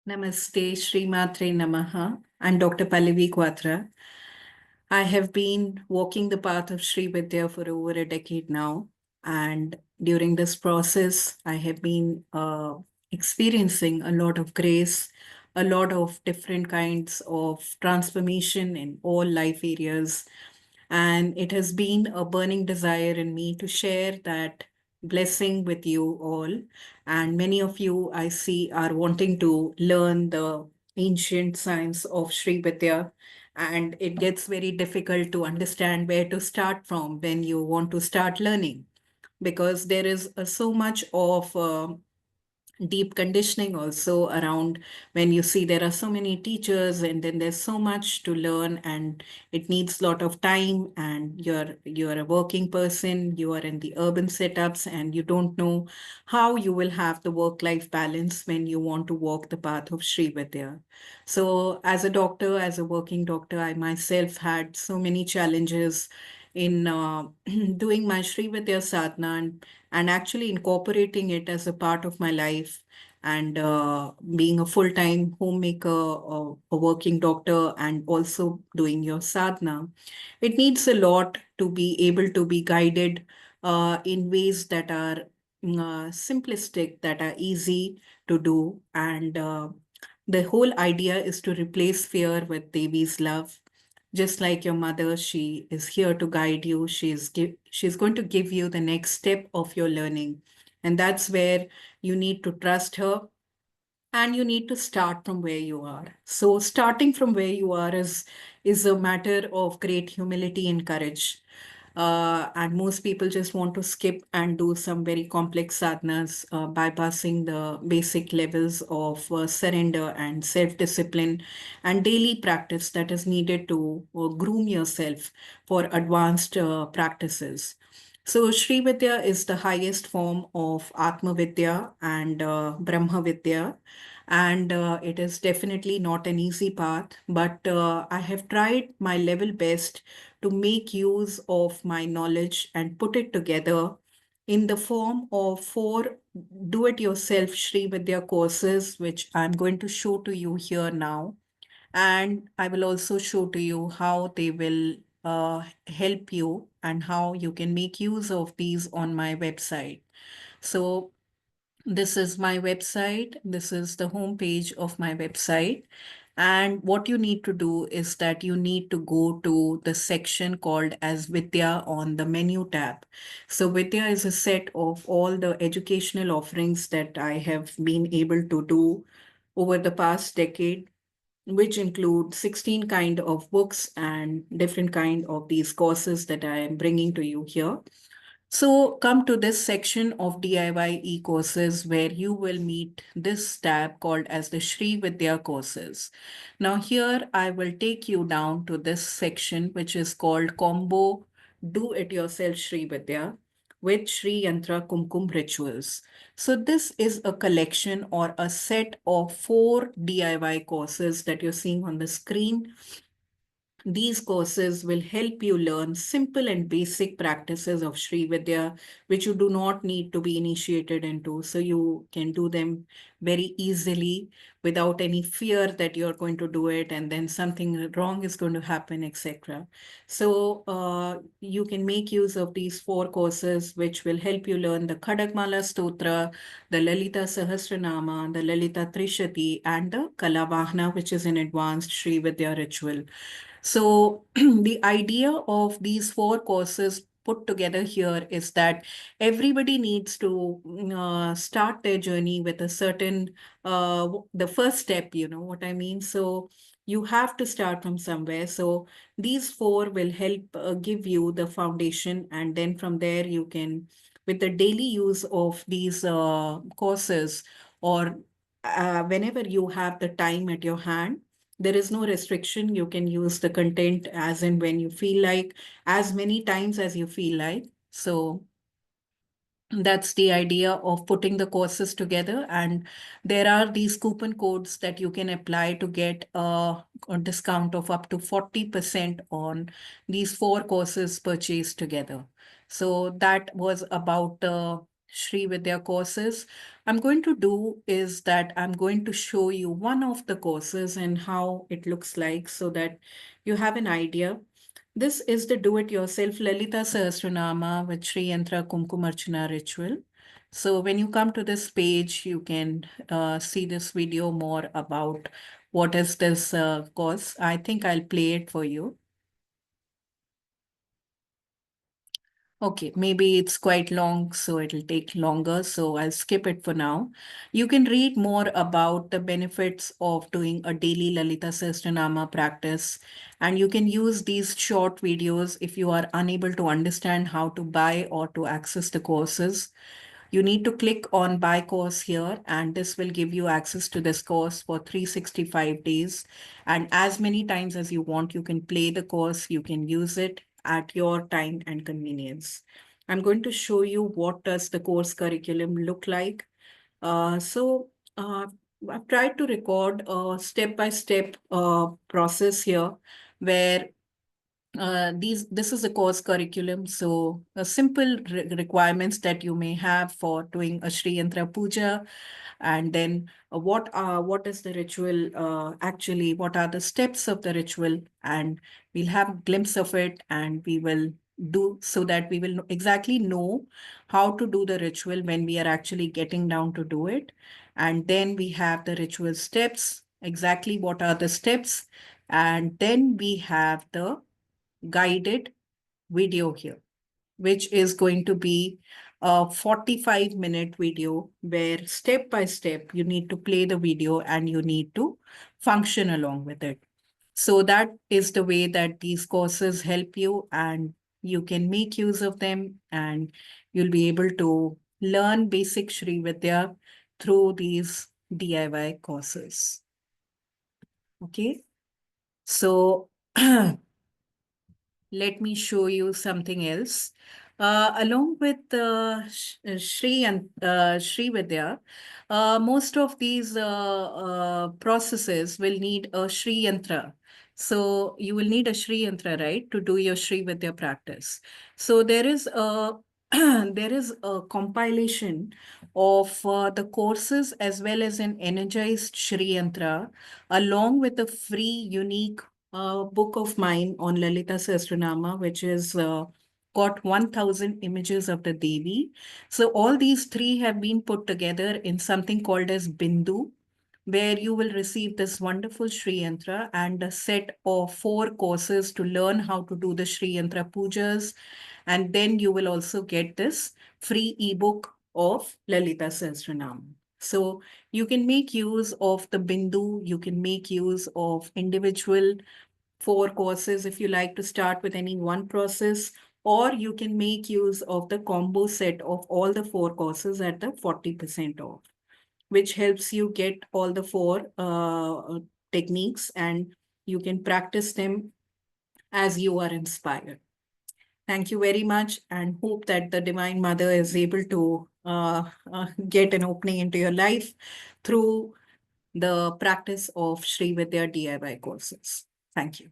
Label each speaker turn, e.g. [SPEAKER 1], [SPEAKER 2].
[SPEAKER 1] Namaste, Shree Matre Namaha. I'm Dr. Pallavi Quatra. I have been walking the path of Sri Vidya for over a decade now. And during this process, I have been experiencing a lot of grace, a lot of different kinds of transformation in all life areas. And it has been a burning desire in me to share that blessing with you all. And many of you I see are wanting to learn the ancient science of Sri Vidya. And it gets very difficult to understand where to start from when you want to start learning, because there is so much of deep conditioning also around. When you see there are so many teachers and then there's so much to learn, and it needs a lot of time, and you're a working person, you are in the urban setups, and you don't know how you will have the work life balance when you want to walk the path of Sri Vidya. So as a doctor, as a working doctor, I myself had so many challenges in doing my Sri Vidya sadhana, and actually incorporating it as a part of my life, and being a full-time homemaker or a working doctor and also doing your sadhana. It needs a lot to be able to be guided in ways that are simplistic, that are easy to do. And the whole idea is to replace fear with Devi's love. Just like your mother, she is here to guide you. She's going to give you the next step of your learning. And that's where you need to trust her, and you need to start from where you are. So starting from where you are is a matter of great humility and courage. And most people just want to skip and do some very complex sadhanas, bypassing the basic levels of surrender and self-discipline and daily practice that is needed to groom yourself for advanced practices. So Sri Vidya is the highest form of Atma Vidya and Brahma Vidya, and it is definitely not an easy path, but I have tried my level best to make use of my knowledge and put it together in the form of four do-it-yourself Sri Vidya courses, which I'm going to show to you here now. And I will also show to you how they will help you and how you can make use of these on my website. So this is my website. This is the home page of my website. And what you need to do is that you need to go to the section called as Vidya on the menu tab. So Vidya is a set of all the educational offerings that I have been able to do over the past decade, which include 16 kind of books and different kind of these courses that I am bringing to you here. So come to this section of DIY e-courses where you will meet this tab called as the Shree Vidya courses. Now here I will take you down to this section which is called Combo Do It Yourself Shree Vidya with Shree Yantra Kumkum rituals. So this is a collection or a set of 4 DIY courses that you're seeing on the screen. These courses will help you learn simple and basic practices of Sri Vidya, which you do not need to be initiated into. So you can do them very easily without any fear that you're going to do it and then something wrong is going to happen, etc. So you can make use of these 4 courses, which will help you learn the Khadagmala Stotra, the Lalita Sahasranama, the Lalita Trishati, and the Kalavahana, which is an advanced Sri Vidya ritual. So the idea of these 4 courses put together here is that everybody needs to start their journey with a certain, the first step, you know what I mean? So you have to start from somewhere. So these 4 will help give you the foundation. And then from there, you can, with the daily use of these courses, or whenever you have the time at your hand, there is no restriction. You can use the content as and when you feel like, as many times as you feel like. So that's the idea of putting the courses together. And there are these coupon codes that you can apply to get a discount of up to 40% on these 4 courses purchased together. So that was about the Sri Vidya courses. I'm going to do is that I'm going to show you one of the courses and how it looks like so that you have an idea. This is the do-it-yourself Lalita Sahasranama with Shree Yantra Kumkum Archana ritual. So when you come to this page, you can see this video more about what is this course. I think I'll play it for you. Okay, maybe it's quite long, so it'll take longer. So I'll skip it for now. You can read more about the benefits of doing a daily Lalita Sahasranama practice. And you can use these short videos if you are unable to understand how to buy or to access the courses. You need to click on buy course here, and this will give you access to this course for 365 days. And as many times as you want, you can play the course, you can use it at your time and convenience. I'm going to show you what does the course curriculum look like. So I've tried to record a step-by-step process here where this is a course curriculum. So simple requirements that you may have for doing a Shree Yantra Puja, and then what is the ritual actually, what are the steps of the ritual, and we'll have a glimpse of it, and we will do so that we will exactly know how to do the ritual when we are actually getting down to do it. And then we have the ritual steps, exactly what are the steps, and then we have the guided video here, which is going to be a 45-minute video where step by step you need to play the video and you need to function along with it. So that is the way that these courses help you, and you can make use of them, and you'll be able to learn basic Shri Vidya through these DIY courses. Okay. So let me show you something else. Along with Shri and Shri Vidya, most of these processes will need a Shri Yantra. So you will need a Shri Yantra, right, to do your Shri Vidya practice. So there is a there is a compilation of the courses as well as an energized Shri Yantra, along with a free, unique book of mine on Lalita Sahasranama, which is got 1000 images of the Devi. So all these three have been put together in something called as Bindu, where you will receive this wonderful Sri Yantra and a set of 4 courses to learn how to do the Sri Yantra pujas. And then you will also get this free ebook of Lalita Sahasranam. So you can make use of the Bindu, you can make use of individual 4 courses if you like to start with any one process, or you can make use of the combo set of all the 4 courses at the 40% off, which helps you get all the 4 techniques, and you can practice them as you are inspired. Thank you very much, and hope that the Divine Mother is able to get an opening into your life through the practice of Sri Vidya DIY courses. Thank you.